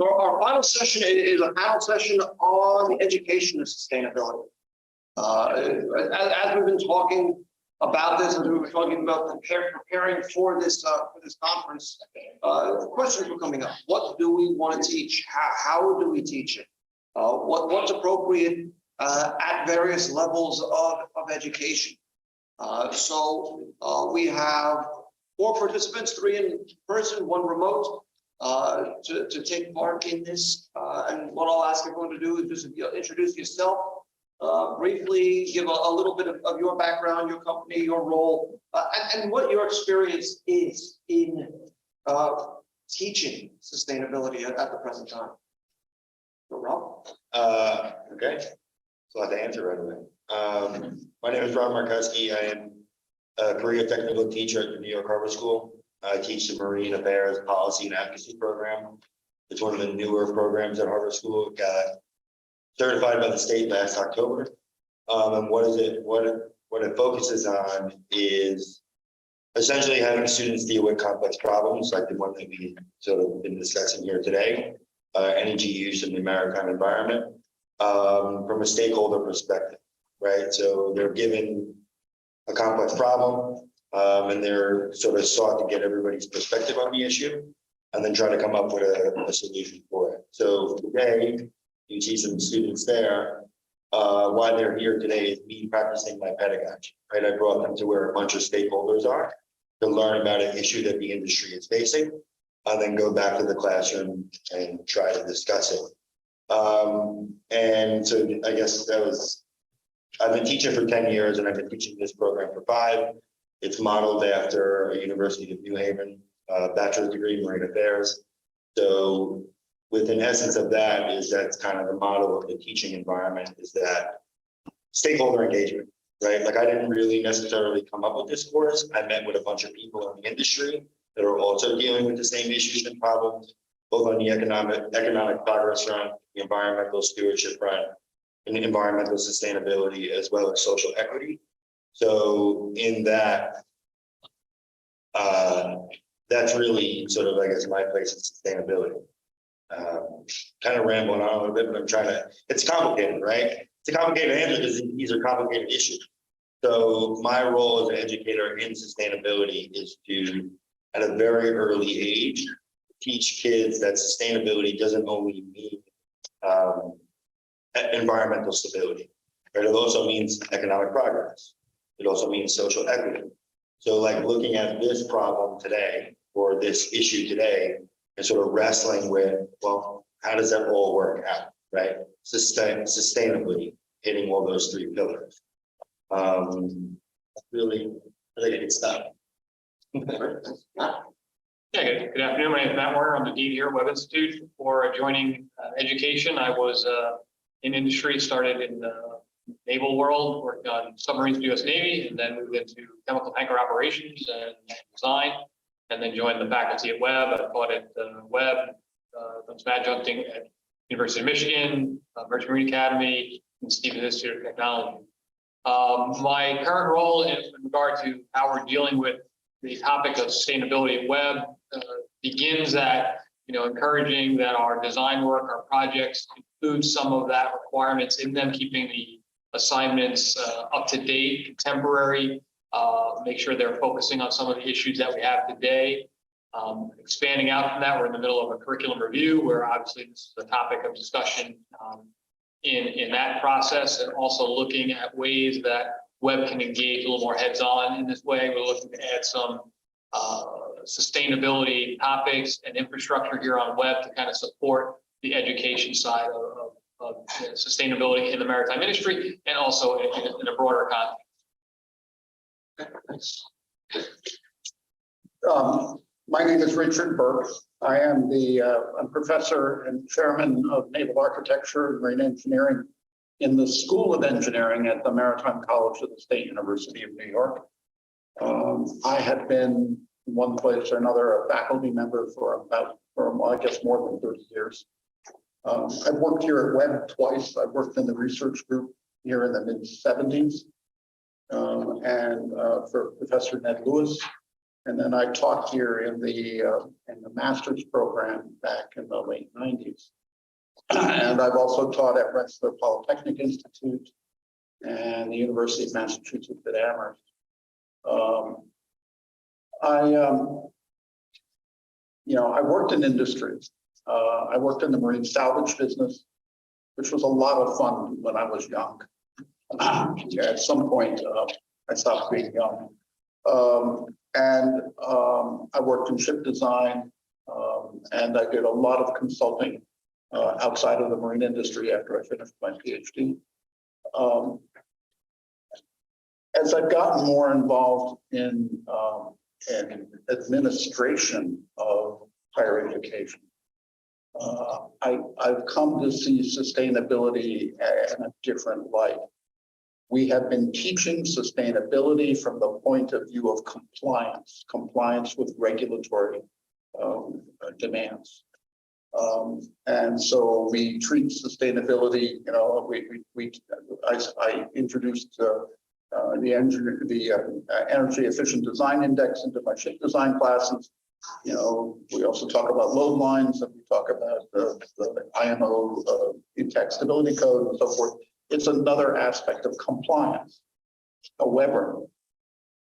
So our final session is a panel session on the education of sustainability. As we've been talking about this, as we were talking about preparing for this conference, questions were coming up. What do we want to teach? How do we teach it? What's appropriate at various levels of education? So we have 4 participants, 3 in person, 1 remote. To take part in this, and what I'll ask everyone to do is just introduce yourself, briefly give a little bit of your background, your company, your role, and what your experience is in teaching sustainability at the present time. So, Rob? Okay, so I have to answer right away. My name is Rob Markowski. I am a career technical teacher at the New York Harbor School. I teach the Marine Affairs Policy and Advocacy Program. It's one of the newer programs at Harvard School. It got certified by the state last October. And what it focuses on is essentially having students deal with complex problems like the one that we sort of been discussing here today, energy use in the maritime environment, from a stakeholder perspective, right? So they're given a complex problem, and they're sort of sought to get everybody's perspective on the issue and then try to come up with a solution for it. So today, you see some students there. Why they're here today is me practicing my pedagogy, right? I brought them to where a bunch of stakeholders are to learn about an issue that the industry is facing, and then go back to the classroom and try to discuss it. And so I guess I've been teaching for 10 years and I've been teaching this program for 5. It's modeled after a University of New Haven bachelor's degree in Marine Affairs. So within essence of that is that's kind of the model of the teaching environment, is that stakeholder engagement, right? Like I didn't really necessarily come up with this course. I met with a bunch of people in the industry that are also dealing with the same issues and problems, both on the economic progress front, the environmental stewardship front, and environmental sustainability, as well as social equity. So in that, that's really sort of, I guess, my place in sustainability. Kind of rambling on a little bit, but I'm trying to, it's complicated, right? It's a complicated answer because these are complicated issues. So my role as an educator in sustainability is to, at a very early age, teach kids that sustainability doesn't only mean environmental stability, right? It also means economic progress. It also means social equity. So like looking at this problem today, or this issue today, and sort of wrestling with, well, how does that all work out, right? Sustainably hitting all those 3 pillars. Really, I think it's stuff. Yeah, good afternoon. My name is Matt Warner. I'm the dean here at Webb Institute. Before joining education, I was in industry, started in the naval world, worked on submarines for the U.S. Navy, and then moved into chemical tanker operations and design, and then joined the faculty at Webb. I taught at Webb, done some adjuncting at University of Michigan, Merchant Marine Academy, and Stevens Institute of Technology. My current role in regard to how we're dealing with the topic of sustainability at Webb begins at encouraging that our design work, our projects include some of that requirements in them, keeping the assignments up to date, contemporary, make sure they're focusing on some of the issues that we have today. Expanding out from that, we're in the middle of a curriculum review where obviously this is a topic of discussion in that process, and also looking at ways that Webb can engage a little more heads-on in this way. We're looking to add some sustainability topics and infrastructure here on Webb to kind of support the education side of sustainability in the maritime industry, and also in a broader context. My name is Richard Burke. I am I'm professor and chairman of naval architecture and marine engineering in the School of Engineering at the Maritime College of the State University of New York. I have been in one place or another a faculty member for I guess more than 30 years. I've worked here at Webb twice. I've worked in the research group here in the mid-70s, and for Professor Ned Lewis And then I taught here in the master's program back in the late 90s. And I've also taught at Rensselaer Polytechnic Institute and the University of Massachusetts at Amherst. I worked in industries. I worked in the marine salvage business, which was a lot of fun when I was young. At some point, I stopped being young. I worked in ship design, and I did a lot of consulting outside of the marine industry after I finished my PhD. As I've gotten more involved in administration of higher education, I've come to see sustainability in a different light. We have been teaching sustainability from the point of view of compliance with regulatory demands. And so we treat sustainability, I introduced the energy efficient design index into my ship design classes. We also talk about load lines, and we talk about the IMO intact stability code and so forth. It's another aspect of compliance. However,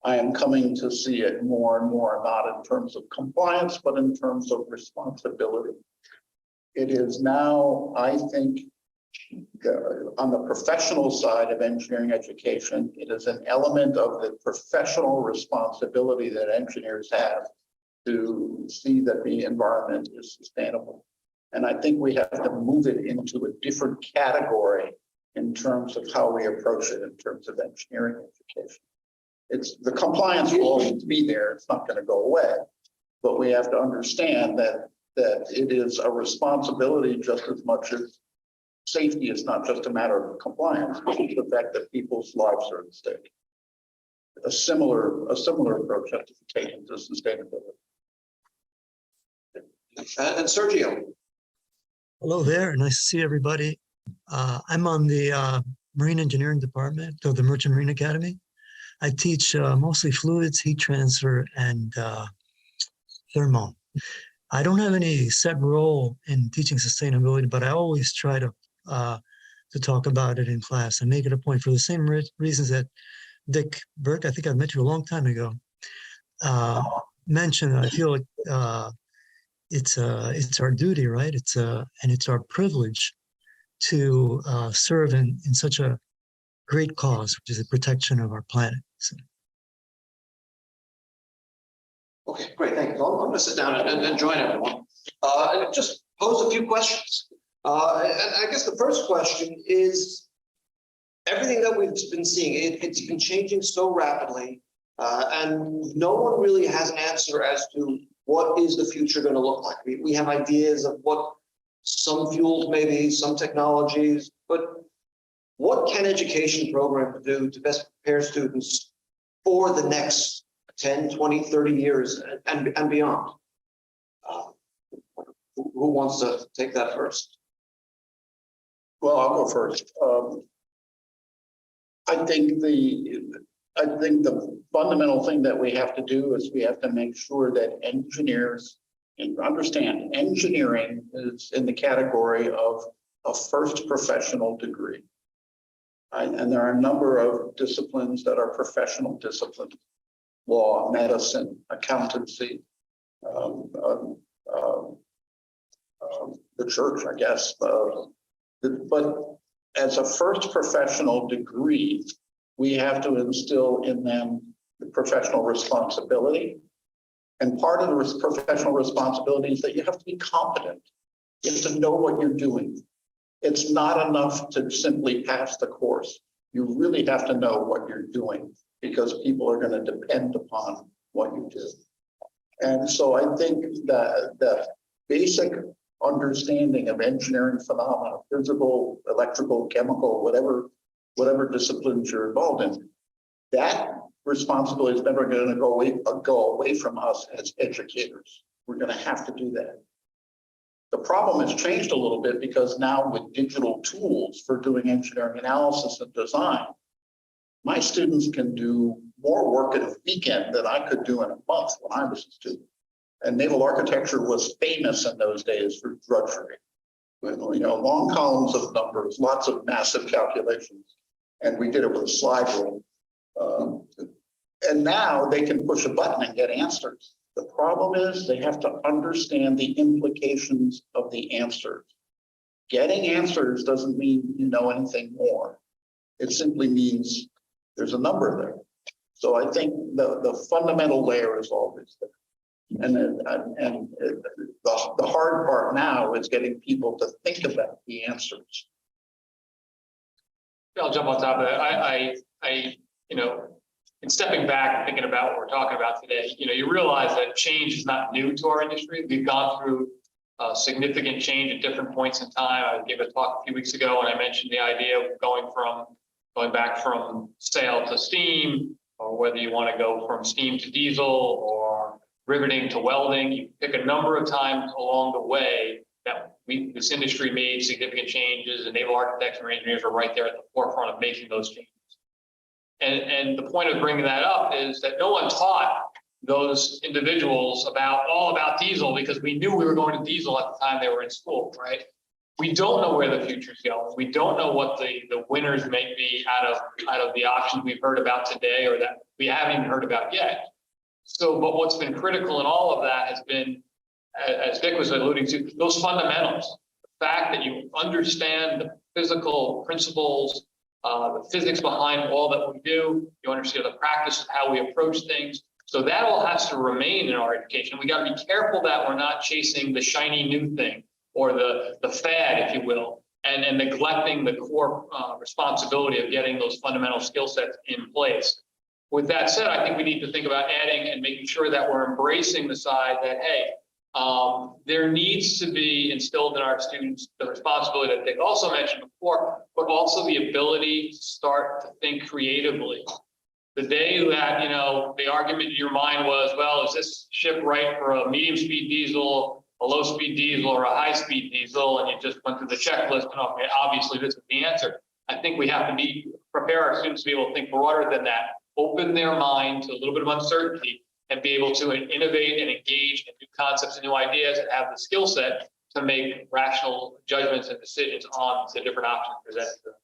I am coming to see it more and more, not in terms of compliance, but in terms of responsibility. It is now, I think, on the professional side of engineering education, it is an element of the professional responsibility that engineers have to see that the environment is sustainable. And I think we have to move it into a different category in terms of how we approach it in terms of engineering education. It's the compliance will always be there. It's not going to go away, but we have to understand that it is a responsibility just as much as safety is not just a matter of compliance. It's the fact that people's lives are at stake. A similar approach has to be taken to sustainability. And Sergio. Hello there, nice to see everybody. I'm on the Marine Engineering Department of the Merchant Marine Academy. I teach mostly fluids, heat transfer, and thermal. I don't have any set role in teaching sustainability, but I always try to talk about it in class and make it a point for the same reasons that Dick Burke, I think I met you a long time ago, mentioned. I feel like it's our duty, right? And it's our privilege to serve in such a great cause, which is the protection of our planet. So. Okay, great, thank you. I'm going to sit down and join everyone and just pose a few questions. And I guess the first question is, everything that we've been seeing, it's been changing so rapidly, and no one really has an answer as to what is the future going to look like. We have ideas of what some fuels may be, some technologies, but what can education programs do to best prepare students for the next 10, 20, 30 years and beyond? Who wants to take that first? Well, I'll go first. I think the fundamental thing that we have to do is we have to make sure that engineers understand engineering is in the category of a first professional degree. And there are a number of disciplines that are professional disciplines: law, medicine, accountancy, the church, I guess. But as a first professional degree, we have to instill in them the professional responsibility. And part of the professional responsibility is that you have to be competent. You have to know what you're doing. It's not enough to simply pass the course. You really have to know what you're doing, because people are going to depend upon what you do. And so I think that the basic understanding of engineering phenomena, physical, electrical, chemical, whatever disciplines you're involved in, that responsibility is never going to go away from us as educators. We're going to have to do that. The problem has changed a little bit because now with digital tools for doing engineering analysis and design, my students can do more work in a weekend than I could do in a month when I was a student. And naval architecture was famous in those days for drudgery. With, long columns of numbers, lots of massive calculations. And we did it with a slide rule. And now they can push a button and get answers. The problem is they have to understand the implications of the answers. Getting answers doesn't mean you know anything more. It simply means there's a number there. So I think the fundamental layer is always there. And the hard part now is getting people to think about the answers. I'll jump on top of that. In stepping back and thinking about what we're talking about today, you realize that change is not new to our industry. We've gone through significant change at different points in time. I gave a talk a few weeks ago and I mentioned the idea of going back from sail to steam, or whether you want to go from steam to diesel or riveting to welding. You pick a number of times along the way that this industry made significant changes, and naval architects and engineers are right there at the forefront of making those changes. And the point of bringing that up is that no one taught those individuals all about diesel, because we knew we were going to diesel at the time they were in school, right? We don't know where the future's going. We don't know what the winners may be out of the options we've heard about today, or that we haven't even heard about yet. So, but what's been critical in all of that has been, as Dick was alluding to, those fundamentals. The fact that you understand the physical principles, the physics behind all that we do, you understand the practice of how we approach things. So that all has to remain in our education. We got to be careful that we're not chasing the shiny new thing, or the fad, if you will, and neglecting the core responsibility of getting those fundamental skill sets in place. With that said, I think we need to think about adding and making sure that we're embracing the side that, hey, there needs to be instilled in our students the responsibility that Dick also mentioned before, but also the ability to start to think creatively. The day that, the argument in your mind was, well, is this ship right for a medium speed diesel, a low speed diesel, or a high speed diesel? And you just went through the checklist and okay, obviously this is the answer. I think we have to prepare our students to be able to think broader than that, open their mind to a little bit of uncertainty, and be able to innovate and engage in new concepts and new ideas, and have the skill set to make rational judgments and decisions on the different options presented to them.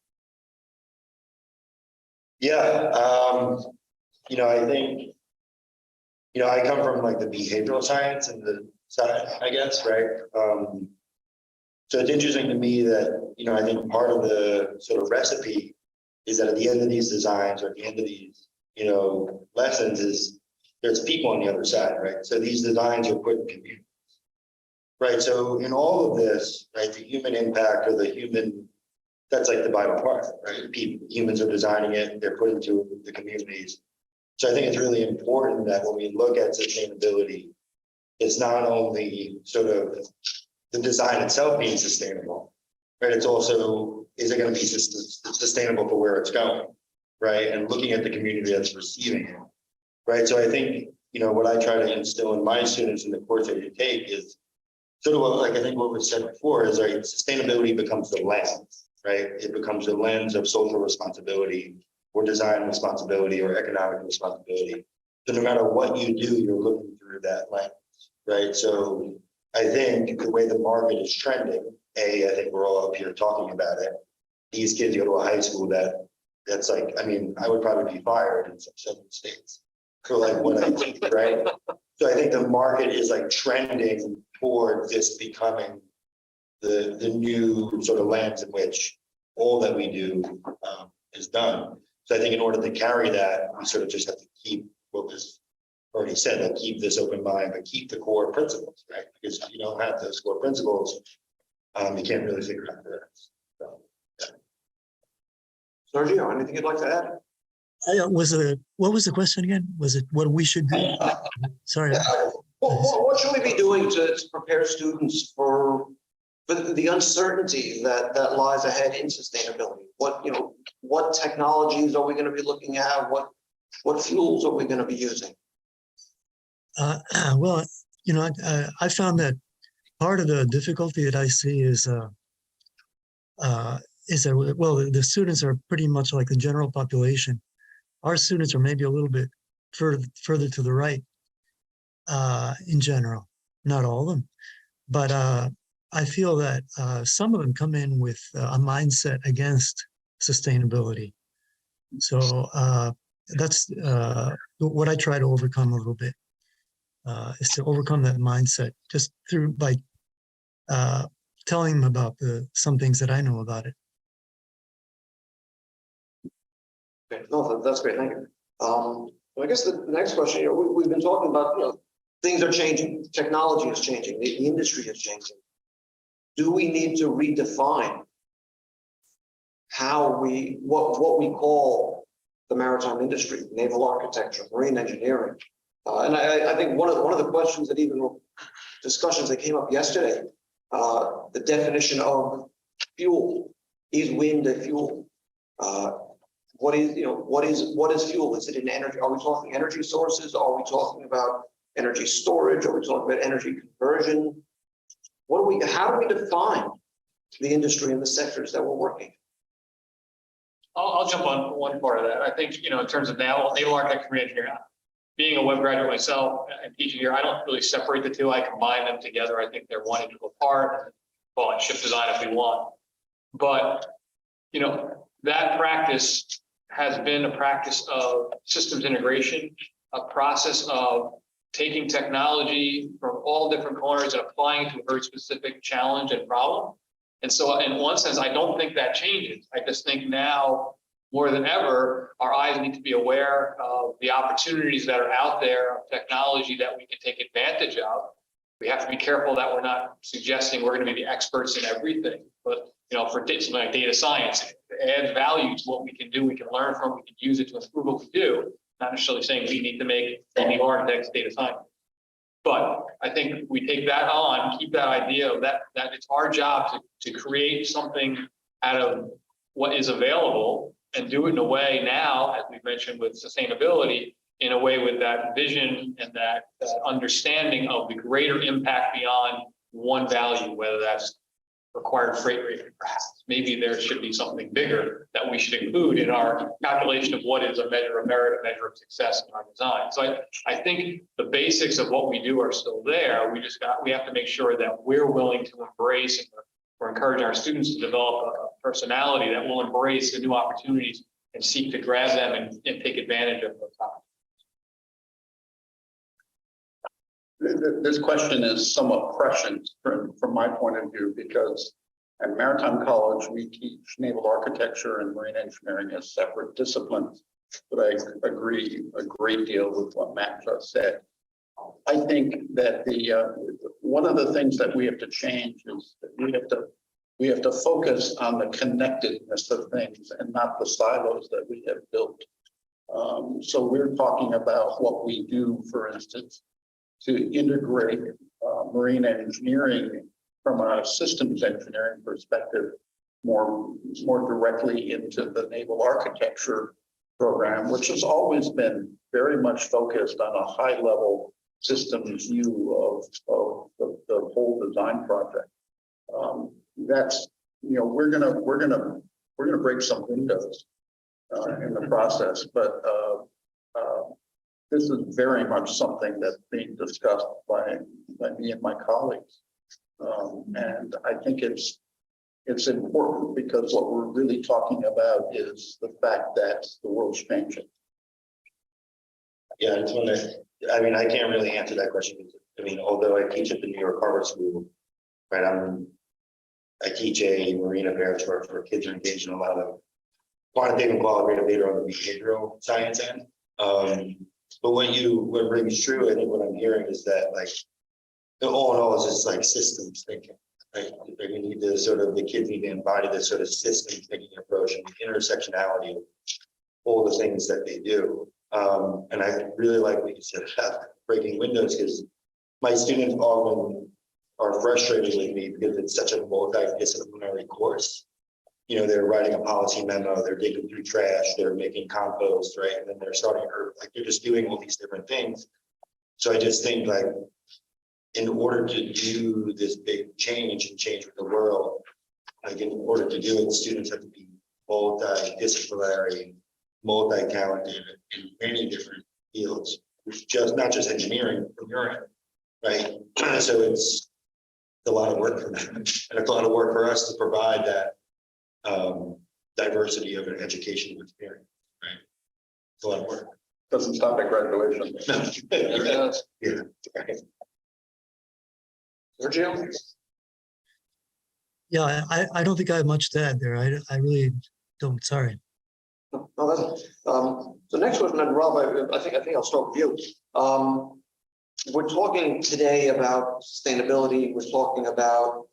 Yeah, I think, I come from like the behavioral science and the side, I guess, right? So it's interesting to me that, I think part of the sort of recipe is that at the end of these designs, or at the end of these, lessons, is there's people on the other side, right? So these designs are put in communities, right? So in all of this, right, the human impact, or the human, that's like the vital part, right? Humans are designing it, they're put into the communities. So I think it's really important that when we look at sustainability, it's not only sort of the design itself being sustainable, right? It's also, is it going to be sustainable for where it's going, right? And looking at the community that's receiving it, right? So I think, what I try to instill in my students in the course that you take is sort of what, I think what was said before is, right, sustainability becomes the lens, right? It becomes the lens of social responsibility, or design responsibility, or economic responsibility. So no matter what you do, you're looking through that lens, right? So I think the way the market is trending, I think we're all up here talking about it. These kids go to a high school that's like, I would probably be fired in some states for like what I think, right? So I think the market is like trending toward this becoming the new sort of lens in which all that we do is done. So I think in order to carry that, we sort of just have to keep what was already said, like keep this open mind, but keep the core principles, right? Because if you don't have those core principles, you can't really figure out the rest. So, yeah. Sergio, anything you'd like to add? What was the question again? Was it what we should do? Sorry. What should we be doing to prepare students for the uncertainty that lies ahead in sustainability? What technologies are we going to be looking at? What fuels are we going to be using? Well, I found that part of the difficulty that I see is that, well, the students are pretty much like the general population, our students are maybe a little bit further to the right in general, not all of them. But I feel that some of them come in with a mindset against sustainability. So that's what I try to overcome a little bit, is to overcome that mindset just by telling them about some things that I know about it. Okay, no, that's great, thank you. I guess the next question, we've been talking about, things are changing, technology is changing, the industry is changing. Do we need to redefine what we call the maritime industry, naval architecture, marine engineering? And I think one of the questions that even discussions that came up yesterday, the definition of fuel. Is wind a fuel? What is fuel? Is it an energy? Are we talking energy sources? Are we talking about energy storage? Are we talking about energy conversion? How do we define the industry and the sectors that we're working? I'll jump on one part of that. I think, in terms of naval architecture and engineering, being a web graduate myself and teaching here, I don't really separate the two. I combine them together. I think they're one integral part. Call it ship design if we want. But, that practice has been a practice of systems integration, a process of taking technology from all different corners and applying it to a very specific challenge and problem. And so in one sense, I don't think that changes. I just think now more than ever, our eyes need to be aware of the opportunities that are out there of technology that we can take advantage of. We have to be careful that we're not suggesting we're going to be the experts in everything. But for something like data science, it adds value to what we can do. We can learn from, we can use it to improve what we do. Not necessarily saying we need to make any architects data science. But I think we take that on, keep that idea of that it's our job to create something out of what is available and do it in a way now, as we've mentioned with sustainability, in a way with that vision and that understanding of the greater impact beyond one value, whether that's required freight rate, perhaps. Maybe there should be something bigger that we should include in our calculation of what is a measure of merit, a measure of success in our design. So I think the basics of what we do are still there. We have to make sure that we're willing to embrace and we're encouraging our students to develop a personality that will embrace the new opportunities and seek to grab them and take advantage of those opportunities. This question is somewhat prescient from my point of view, because at Maritime College, we teach naval architecture and marine engineering as separate disciplines. But I agree a great deal with what Matt just said. I think that one of the things that we have to change is that we have to focus on the connectedness of things and not the silos that we have built. So we're talking about what we do, for instance, to integrate marine engineering from a systems engineering perspective more directly into the naval architecture program, which has always been very much focused on a high level systems view of the whole design project. That's, we're gonna break some windows in the process, but this is very much something that's being discussed by me and my colleagues. And I think it's important, because what we're really talking about is the fact that the world's changing. Yeah, I can't really answer that question. Although I teach at the New York Harbor School, right, I teach a marine affairs for kids who are engaged in a lot of quantitative and qualitative data on the behavioral science end. But what rings true, I think what I'm hearing is that, all in all, is just systems thinking. Right? We need to the kids need to embody this sort of systems thinking approach and the intersectionality of all the things that they do. And I really like what you said about breaking windows, because my students often are frustrated with me because it's such a multidisciplinary course. They're writing a policy memo, they're digging through trash, they're making compost, right? And then they're they're just doing all these different things. So I just think in order to do this big change and change with the world, in order to do it, students have to be multidisciplinary, multi-talented in many different fields. It's just not just engineering, right? So it's a lot of work for them, and it's a lot of work for us to provide that diversity of an educational experience, right? It's a lot of work. Doesn't stop at graduation. Yeah, right. Sergio? Yeah, I don't think I have much to add there. I really don't, sorry. No, that's, the next question, and Rob, I think I'll start with you. We're talking today about sustainability. We're talking about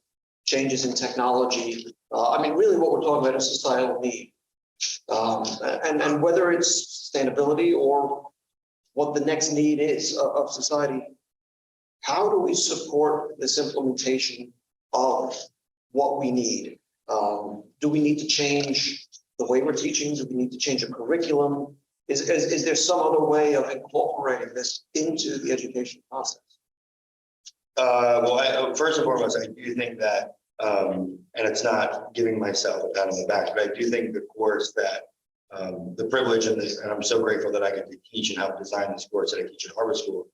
changes in technology. I mean, really what we're talking about is societal need. And whether it's sustainability or what the next need is of society, how do we support this implementation of what we need? Do we need to change the way we're teaching? Do we need to change a curriculum? Is there some other way of incorporating this into the education process? Well, first and foremost, I do think that, and it's not giving myself a pat on the back, but I do think the course that the privilege of this, and I'm so grateful that I get to teach and help design this course that I teach at Harvard School.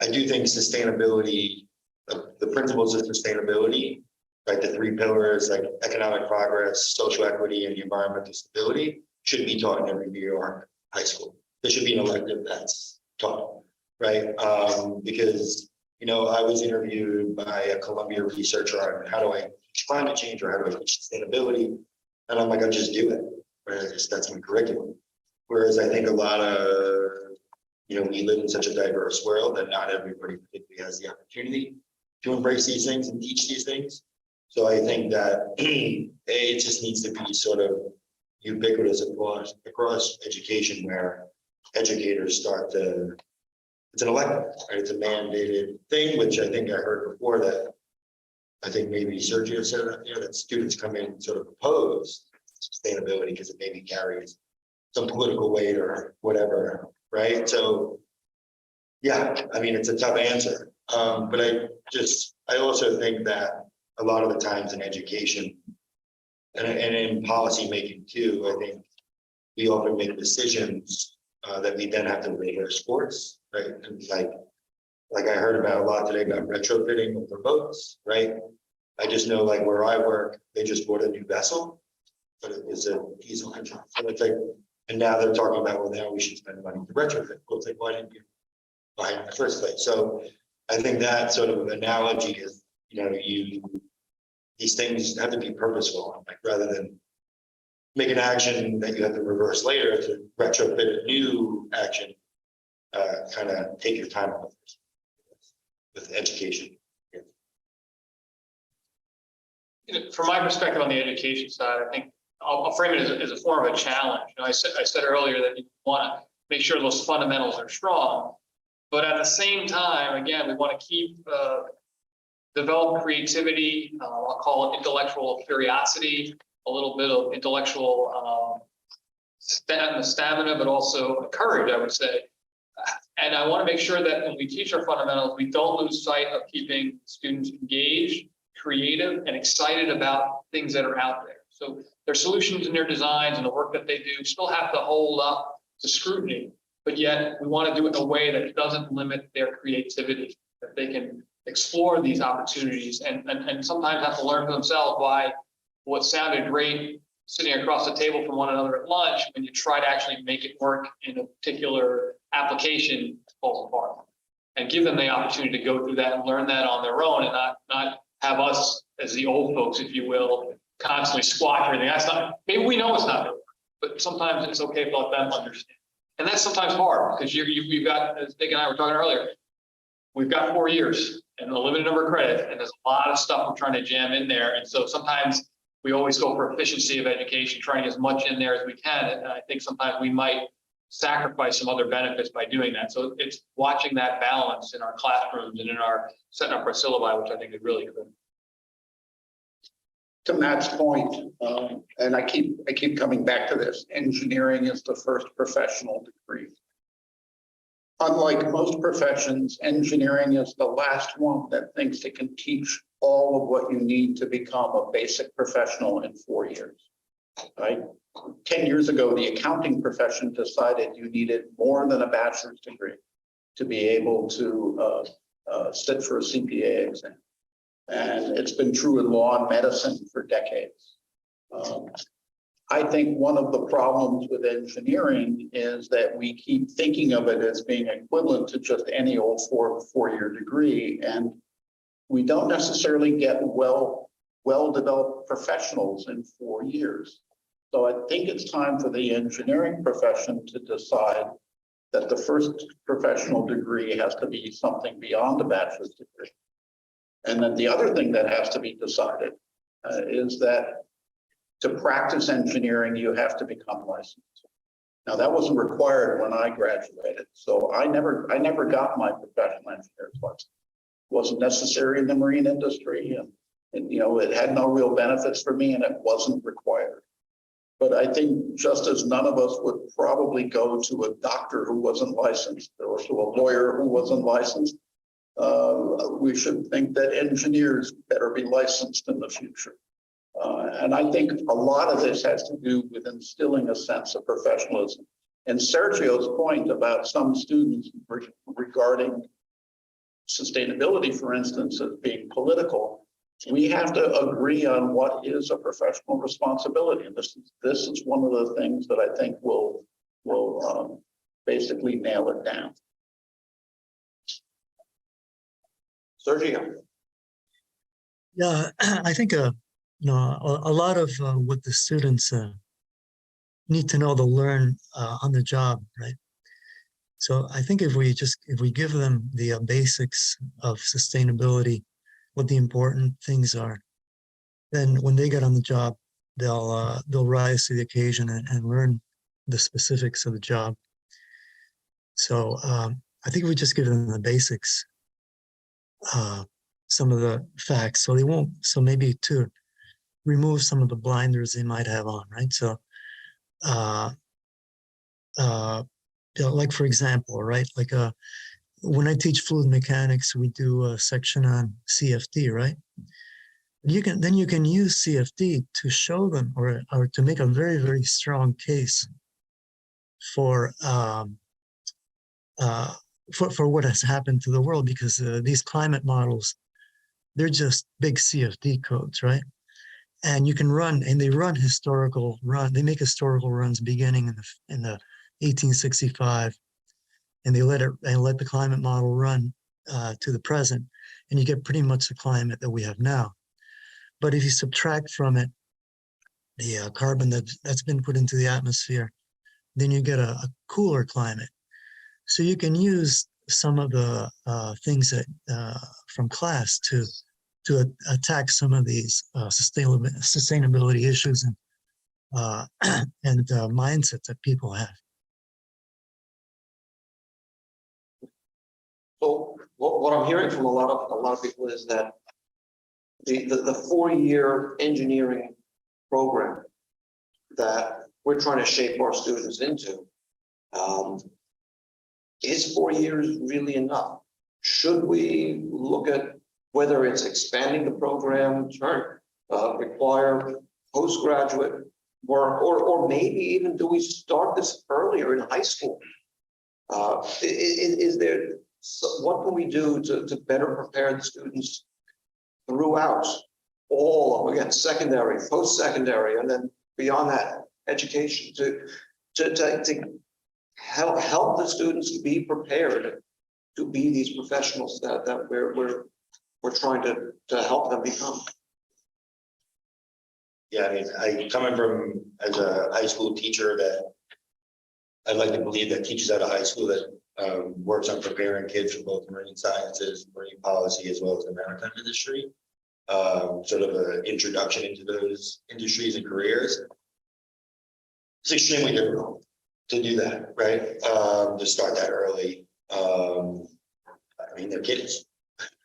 I do think sustainability, the principles of sustainability, right, the three pillars like economic progress, social equity, and environmental stability should be taught in every New York high school. There should be an elective that's taught, right? Because, you know, I was interviewed by a Columbia researcher on how do I teach climate change or how do I teach sustainability? And I'm like, I just do it, right? That's my curriculum. Whereas I think a lot of, you know, we live in such a diverse world that not everybody particularly has the opportunity to embrace these things and teach these things. So I think that it just needs to be sort of ubiquitous across education, where educators start to, it's an elective, right? It's a mandated thing, which I think I heard before that I think maybe Sergio said that, you know, that students come in and sort of oppose sustainability because it maybe carries some political weight or whatever, right? So yeah, I mean, it's a tough answer. But I also think that a lot of the times in education and in policy making too, I think we often make decisions that we then have to reverse course, right? And like I heard about a lot today about retrofitting of the boats, right? I just know, like where I work, they just bought a new vessel, but it was a diesel engine. So it's like, and now they're talking about, well, now we should spend money to retrofit. Well, it's like, why didn't you buy it in the first place? So I think that sort of analogy is, you know, these things have to be purposeful, like rather than make an action that you have to reverse later to retrofit a new action, kind of take your time with education. You know, from my perspective on the education side, I think I'll frame it as a form of a challenge. You know, I said earlier that you want to make sure those fundamentals are strong, but at the same time, again, we want to keep develop creativity. I'll call it intellectual curiosity, a little bit of intellectual stamina, but also courage, I would say. And I want to make sure that when we teach our fundamentals, we don't lose sight of keeping students engaged, creative, and excited about things that are out there. So their solutions and their designs and the work that they do still have to hold up to scrutiny, but yet we want to do it in a way that doesn't limit their creativity, that they can explore these opportunities and sometimes have to learn for themselves why what sounded great sitting across the table from one another at lunch, when you try to actually make it work in a particular application, falls apart. And give them the opportunity to go through that and learn that on their own, and not have us as the old folks, if you will, constantly squash everything. That's not, maybe we know it's not good, but sometimes it's okay to let them understand. And that's sometimes hard because you've got, as Nick and I were talking earlier, we've got 4 years and a limited number of credit, and there's a lot of stuff we're trying to jam in there. And so sometimes we always go for efficiency of education, trying to get as much in there as we can. And I think sometimes we might sacrifice some other benefits by doing that. So it's watching that balance in our classrooms and in our setting up our syllabi, which I think is really good. To Matt's point, and I keep coming back to this, engineering is the first professional degree. Unlike most professions, engineering is the last one that thinks it can teach all of what you need to become a basic professional in 4 years. right? 10 years ago, the accounting profession decided you needed more than a bachelor's degree to be able to sit for a CPA exam. And it's been true in law and medicine for decades. I think one of the problems with engineering is that we keep thinking of it as being equivalent to just any old four-year degree, and we don't necessarily get well-developed professionals in 4 years. So I think it's time for the engineering profession to decide that the first professional degree has to be something beyond a bachelor's degree. And then the other thing that has to be decided is that to practice engineering, you have to become licensed. Now, that wasn't required when I graduated, so I never got my professional engineer's license. It wasn't necessary in the marine industry, and you know, it had no real benefits for me, and it wasn't required. But I think just as none of us would probably go to a doctor who wasn't licensed or to a lawyer who wasn't licensed, we should think that engineers better be licensed in the future. And I think a lot of this has to do with instilling a sense of professionalism. And Sergio's point about some students regarding sustainability, for instance, as being political, we have to agree on what is a professional responsibility. And this is one of the things that I think will basically nail it down. Sergio. Yeah, I think a lot of what the students need to know to learn on the job, right? So I think if we give them the basics of sustainability, what the important things are, then when they get on the job, they'll rise to the occasion and learn the specifics of the job. So I think if we just give them the basics, some of the facts, so they won't. So maybe to remove some of the blinders they might have on, right? So, like for example, right? Like when I teach fluid mechanics, we do a section on CFD, right? You can use CFD to show them or to make a very, very strong case for what has happened to the world, because these climate models, they're just big CFD codes, right? And you can they make historical runs beginning in the 1865, and they let the climate model run to the present, and you get pretty much the climate that we have now. But if you subtract from it the carbon that's been put into the atmosphere, then you get a cooler climate. So you can use some of the things that from class to attack some of these sustainability issues and mindsets that people have. So what I'm hearing from a lot of people is that the 4-year engineering program that we're trying to shape our students into, is 4 years really enough? Should we look at whether it's expanding the program, require postgraduate work, or maybe even do we start this earlier in high school? Is there, what can we do to better prepare the students throughout all, again, secondary, post-secondary, and then beyond that, education to help the students be prepared to be these professionals that we're trying to help them become? Yeah, I mean, I coming from as a high school teacher, that I'd like to believe that teachers out of high school that works on preparing kids for both marine sciences, marine policy, as well as the maritime industry. Sort of an introduction into those industries and careers. It's extremely difficult to do that, right? To start that early. I mean, they're kids,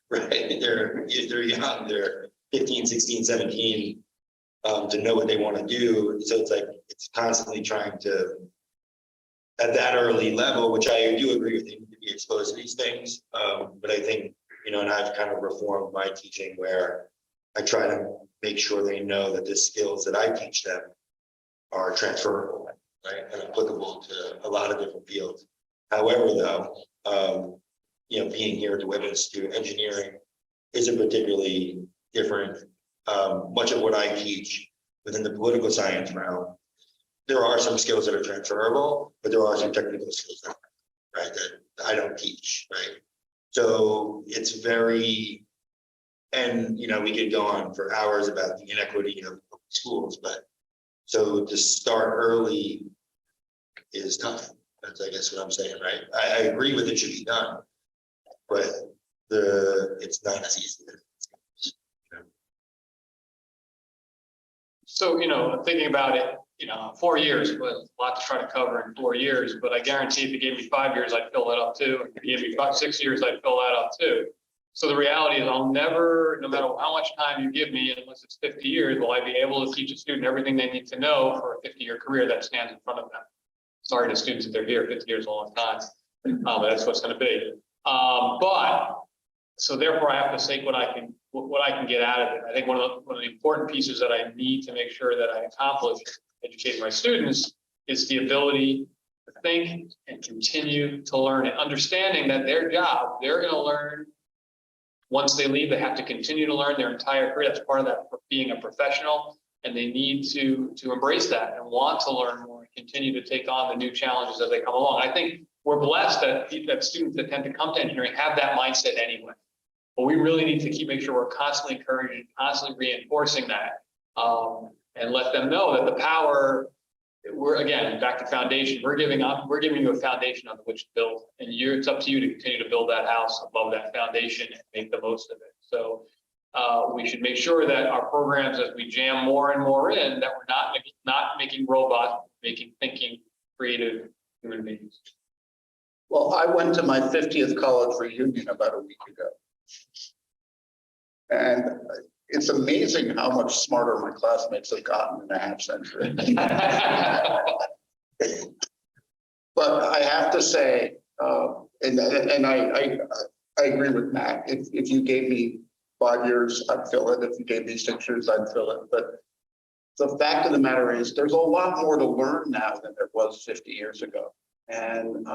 right? They're young, they're 15, 16, 17, to know what they want to do. So it's like, it's constantly trying to, at that early level, which I do agree with, you need to be exposed to these things. But I think, you know, and I've kind of reformed my teaching where I try to make sure they know that the skills that I teach them are transferable, right, and applicable to a lot of different fields. However, though, being here at the Webb Institute, engineering isn't particularly different. Much of what I teach within the political science realm, there are some skills that are transferable, but there are some technical skills that, right, that I don't teach, right? So it's very, and we could go on for hours about the inequity of schools, but so to start early is tough. That's, I guess, what I'm saying, right? I agree with it should be done, but it's not as easy. So, thinking about it, 4 years was a lot to try to cover in 4 years, but I guarantee if you gave me 5 years, I'd fill that up too. If you gave me 6 years, I'd fill that up too. So the reality is I'll never, no matter how much time you give me, unless it's 50 years, will I be able to teach a student everything they need to know for a 50-year career that stands in front of them. Sorry to students if they're here, 50 years is a long time, but that's what's going to be. So therefore I have to say what I can get out of it. I think one of the important pieces that I need to make sure that I accomplish educating my students is the ability to think and continue to learn, and understanding that their job, they're going to learn. Once they leave, they have to continue to learn their entire career. That's part of that being a professional, and they need to embrace that and want to learn more and continue to take on the new challenges as they come along. I think we're blessed that students that tend to come to engineering have that mindset anyway. But we really need to make sure we're constantly encouraging, constantly reinforcing that, and let them know that the power. We're, again, back to foundation. We're giving you a foundation on which to build, and it's up to you to continue to build that house above that foundation and make the most of it. So we should make sure that our programs, as we jam more and more in, that we're not making robots, making thinking, creative human beings. Well, I went to my 50th college reunion about a week ago. And it's amazing how much smarter my classmates have gotten in a half century. But I have to say, and I agree with Matt. If you gave me 5 years, I'd fill it. If you gave me 6 years, I'd fill it. But the fact of the matter is, there's a lot more to learn now than there was 50 years ago. And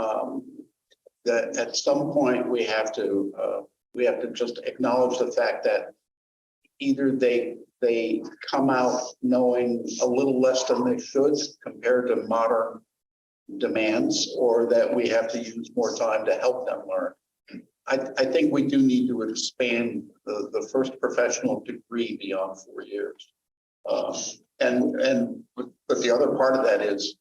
that at some point we have to just acknowledge the fact that either they come out knowing a little less than they should compared to modern demands, or that we have to use more time to help them learn. I think we do need to expand the first professional degree beyond 4 years. But the other part of that is,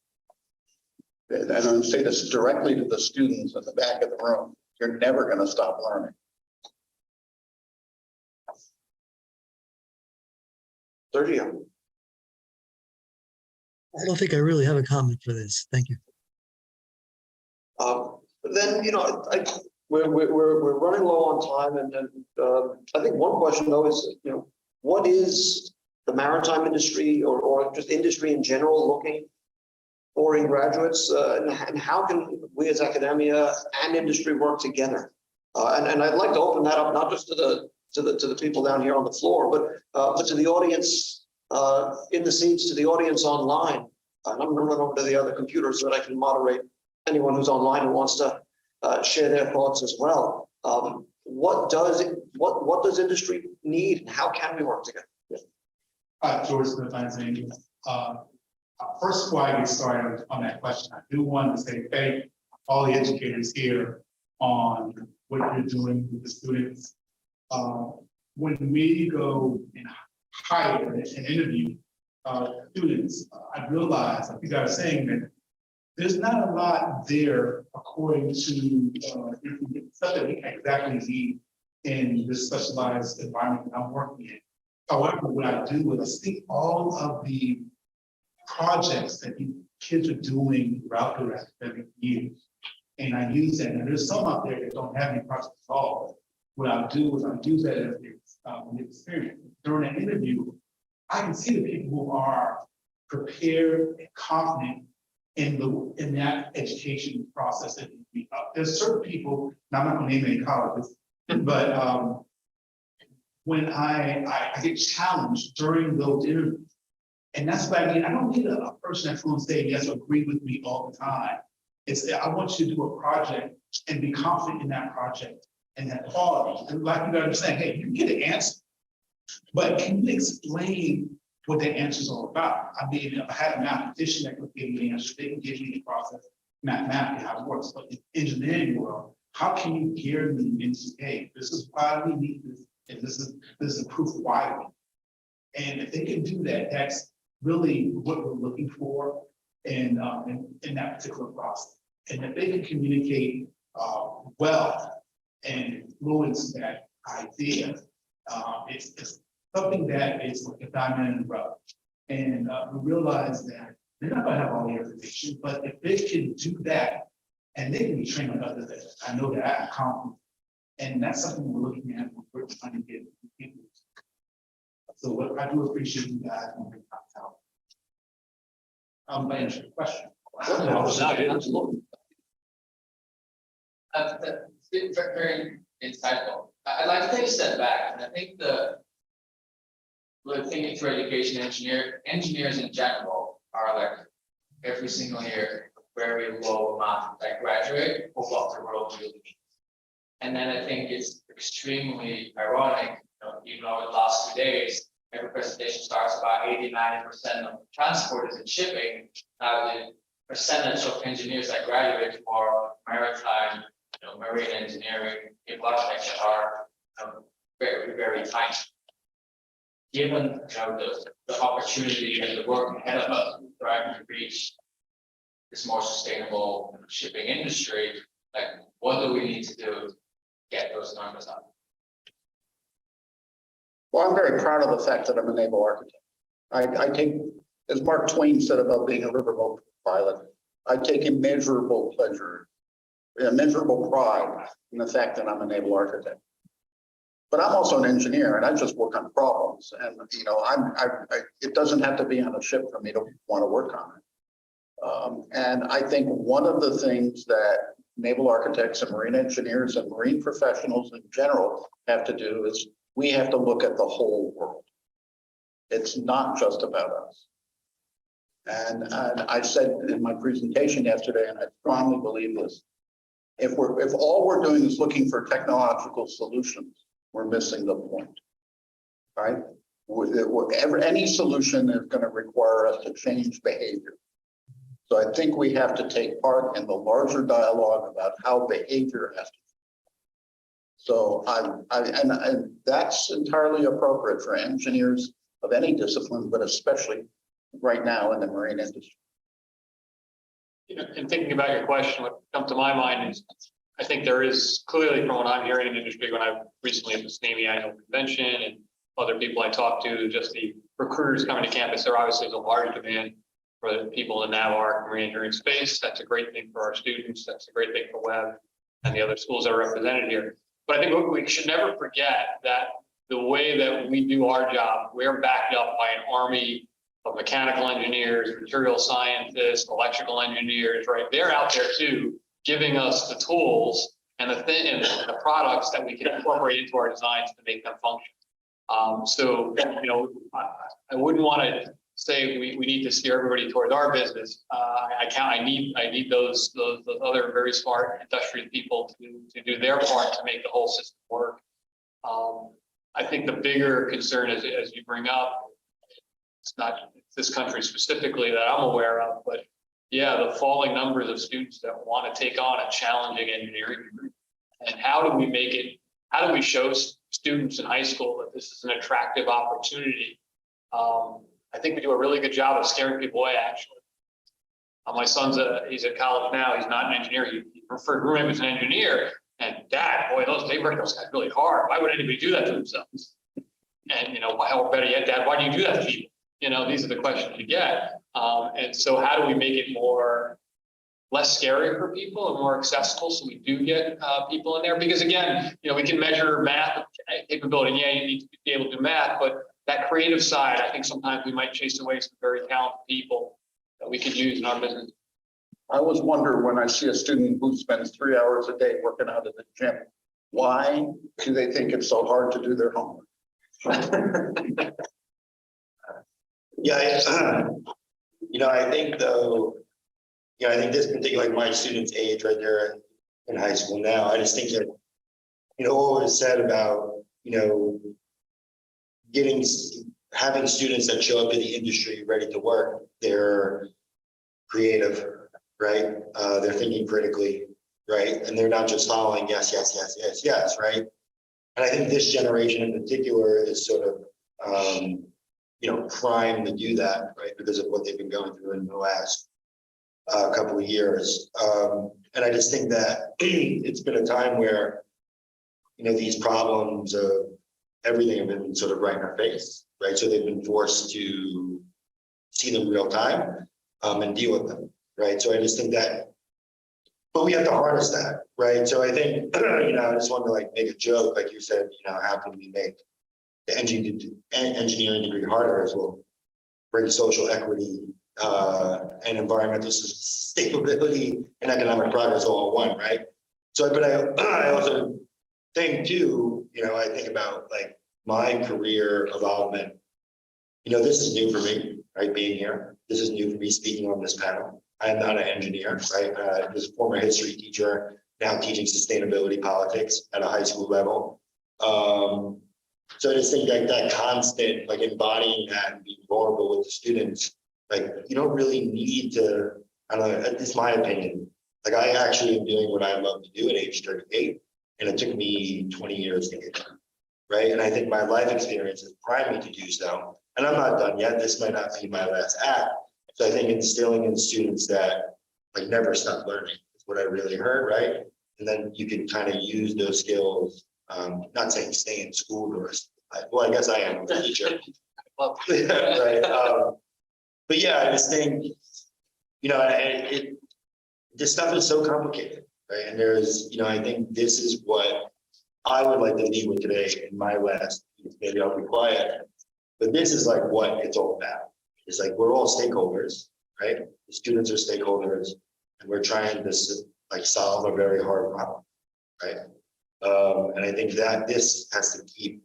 and I'm saying this directly to the students in the back of the room, you're never going to stop learning. Sergio. I don't think I really have a comment for this. Thank you. Then, we're running low on time, and I think one question though is, what is the maritime industry or just industry in general looking for in graduates, and how can we as academia and industry work together? And I'd like to open that up not just to the people down here on the floor, but to the audience in the seats, to the audience online. And I'm going to run over to the other computer so that I can moderate anyone who's online and wants to share their thoughts as well. What does industry need, and how can we work together? George Smith, first, before I get started on that question, I do want to say thank all the educators here on what you're doing with the students. When we go and hire and interview students, I realize, like you guys are saying, that there's not a lot there according to stuff that we can exactly need in this specialized environment that I'm working in. However, what I do is I see all of the projects that the kids are doing throughout their academic years, and I use that. And there's some out there that don't have any projects at all. What I do is I use that as an experience. During an interview, I can see the people who are prepared and confident in that education process. There's certain people, and I'm not going to name any colleges, but when I get challenged during those interviews, And that's what I mean. I don't need a person that's going to say yes, agree with me all the time. It's, I want you to do a project and be confident in that project and that quality. And like you guys are saying, hey, you get an answer, but can you explain what the answer is all about? I mean, if I had a mathematician that could give me the answer, they can give me the process mathematically how it works. But in the engineering world, how can you gear me into, hey, this is why we need this, and this is the proof why we need it. And if they can do that, that's really what we're looking for in that particular process. And if they can communicate well and influence that idea, it's something that is like a diamond in the rough. And we realize that they're not gonna have all the information, but if they can do that, and they can be trained on other things, I know that I'm confident. And that's something we're looking at, when we're trying to get people. So what I do appreciate you guys. I answer your question. Absolutely. That's been very insightful. I'd like to take a step back, and I think we're thinking through education, engineers in general are like every single year, very low amount that graduate or what the world really needs. And then I think it's extremely ironic, even over the last 2 days, every presentation starts about 80–90% of transporters and shipping. The percentage of engineers that graduate for maritime, marine engineering, naval architecture are very, very tiny. Given the opportunity and the work ahead of us, trying to reach this more sustainable shipping industry, like what do we need to do to get those numbers up? Well, I'm very proud of the fact that I'm a naval architect. I take, as Mark Twain said about being a riverboat pilot, I take immeasurable pleasure, immeasurable pride in the fact that I'm a naval architect. But I'm also an engineer, and I just work on problems. And it doesn't have to be on a ship for me to want to work on it. And I think one of the things that naval architects and marine engineers and marine professionals in general have to do is we have to look at the whole world. It's not just about us. And I said in my presentation yesterday, and I strongly believe this, if all we're doing is looking for technological solutions, we're missing the point, right? Any solution is going to require us to change behavior. So I think we have to take part in the larger dialogue about how behavior has to. So and that's entirely appropriate for engineers of any discipline, but especially right now in the marine industry. In thinking about your question, what comes to my mind is, I think there is clearly, from what I'm hearing in the industry, when I recently at the SNAME annual convention and other people I talked to, just the recruiters coming to campus, there obviously is a large demand for the people in the NAVARC marine engineering space. That's a great thing for our students. That's a great thing for Webb and the other schools that are represented here. But I think we should never forget that the way that we do our job, we're backed up by an army of mechanical engineers, material scientists, electrical engineers, right? They're out there too, giving us the tools and the products that we can incorporate into our designs to make them function. So, I wouldn't want to say we need to steer everybody towards our business. I need those other very smart industrial people to do their part to make the whole system work. I think the bigger concern is, as you bring up, it's not this country specifically that I'm aware of, but yeah, the falling numbers of students that want to take on a challenging engineering degree. And how do we show students in high school that this is an attractive opportunity? I think we do a really good job of scaring people away, actually. My son's he's at college now, he's not an engineer, he preferred roommate was an engineer. And Dad, boy, they work those guys really hard. Why would anybody do that to themselves? And or better yet, Dad, why do you do that to people? These are the questions you get. And so how do we make it less scary for people and more accessible so we do get people in there? Because again, we can measure math capability. And yeah, you need to be able to do math, but that creative side, I think sometimes we might chase away some very talented people that we could use in our business. I always wonder when I see a student who spends 3 hours a day working out at the gym, why do they think it's so hard to do their homework? Yeah, I think though, I think this particular, like my students' age right there in high school now, I just think that, all it is said about, having students that show up in the industry ready to work, they're creative, right? They're thinking critically, right? And they're not just following yes, yes, yes, yes, yes, right? And I think this generation in particular is sort of, primed to do that, right? Because of what they've been going through in the last couple of years. And I just think that it's been a time where, these problems of everything have been sort of right in our face, right? So they've been forced to see them real time and deal with them, right? So I just think that, but we have to harness that, right? So I think, I just wanted to like make a joke, like you said, how can we make the engineering degree harder as well? Bring social equity and environmental sustainability and economic progress all in one, right? So, but I also think too, I think about like my career involvement. This is new for me, right? Being here, this is new for me speaking on this panel. I am not an engineer, right? Just a former history teacher, now teaching sustainability politics at a high school level. So I just think like that constant, like embodying that and being vulnerable with the students, like you don't really need to, I don't know, it's my opinion. Like I actually am doing what I love to do at age 38, and it took me 20 years to get done, right? And I think my life experience has primed me to do so. And I'm not done yet. This might not be my last act. So I think instilling in students that like never stop learning is what I really heard, right? And then you can kind of use those skills. Not saying stay in school the rest of the life. Well, I guess I am a teacher. Right. But yeah, I just think, this stuff is so complicated, right? And there's, I think this is what I would like to leave with today in my last, maybe I'll be quiet, but this is like what it's all about. It's like, we're all stakeholders, right? The students are stakeholders, and we're trying to like solve a very hard problem, right? And I think that this has to keep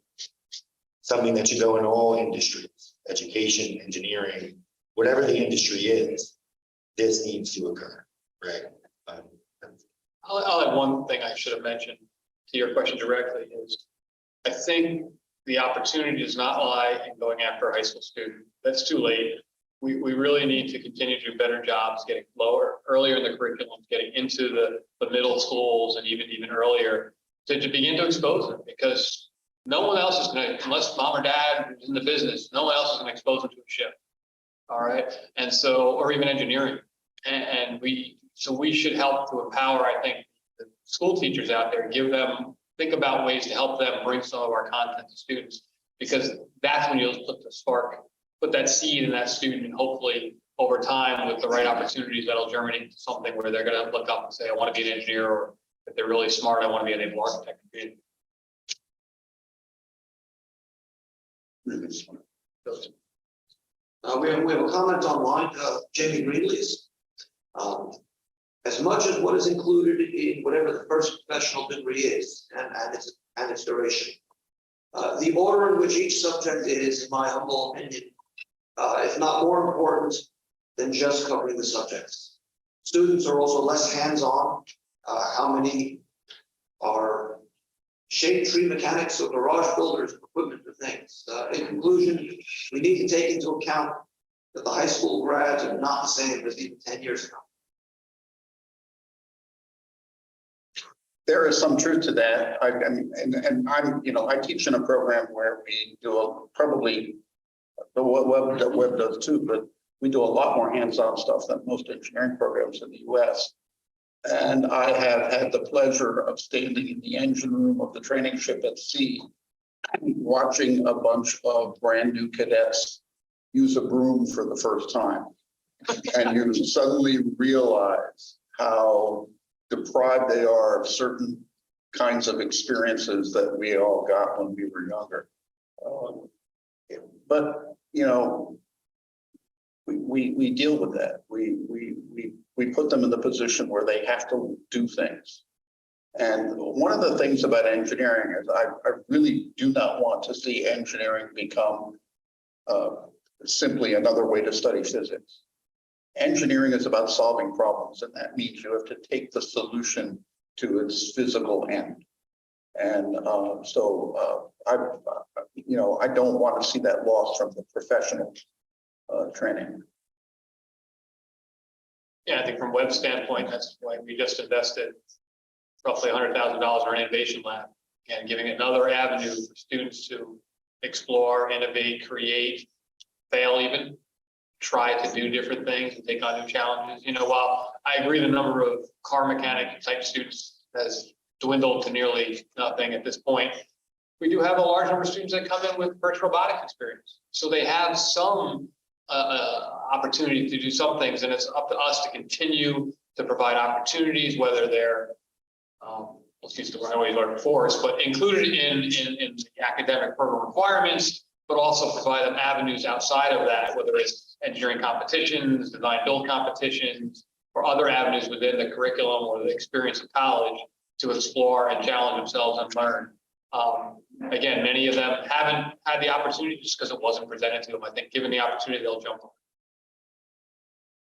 something that should go in all industries, education, engineering, whatever the industry is, this needs to occur, right? I'll add one thing I should have mentioned to your question directly is, I think the opportunity does not lie in going after a high school student. That's too late. We really need to continue to do better jobs, getting earlier in the curriculum, getting into the middle schools and even earlier to begin to expose them, because no one else is going to, unless mom or dad is in the business, no one else is going to expose them to a ship. All right. And so, or even engineering. And we should help to empower, I think, the school teachers out there, think about ways to help them bring some of our content to students, because that's when you'll put that seed in that student, and hopefully over time with the right opportunities, that'll germinate into something where they're going to look up and say, I want to be an engineer, or if they're really smart, I want to be a naval architect. We have a comment online, Jamie Greenlees. As much as what is included in whatever the first professional degree is and its duration, the order in which each subject is, in my humble opinion, if not more important than just covering the subjects. Students are also less hands-on. How many are shade tree mechanics or garage builders of equipment or things? In conclusion, we need to take into account that the high school grads are not the same as even 10 years ago. There is some truth to that. I teach in a program where we do probably the web does too, but we do a lot more hands-on stuff than most engineering programs in the US. And I have had the pleasure of standing in the engine room of the training ship at sea, watching a bunch of brand new cadets use a broom for the first time. And you suddenly realize how deprived they are of certain kinds of experiences that we all got when we were younger. But we deal with that. We put them in the position where they have to do things. And one of the things about engineering is I really do not want to see engineering become simply another way to study physics. Engineering is about solving problems, and that means you have to take the solution to its physical end. And I don't want to see that lost from the professional training. Yeah, I think from Webb's standpoint, that's why we just invested roughly $100,000 in our innovation lab. And giving it another avenue for students to explore, innovate, create, fail even, try to do different things and take on new challenges. You know, while I agree the number of car mechanic type students has dwindled to nearly nothing at this point, we do have a large number of students that come in with virtual robotics experience. So they have some opportunity to do some things, and it's up to us to continue to provide opportunities, whether they're let's use the word I always learn force, but included in the academic program requirements, but also provide them avenues outside of that, whether it's engineering competitions, design build competitions, or other avenues within the curriculum or the experience of college to explore and challenge themselves and learn. Again, many of them haven't had the opportunity just because it wasn't presented to them. I think given the opportunity, they'll jump on.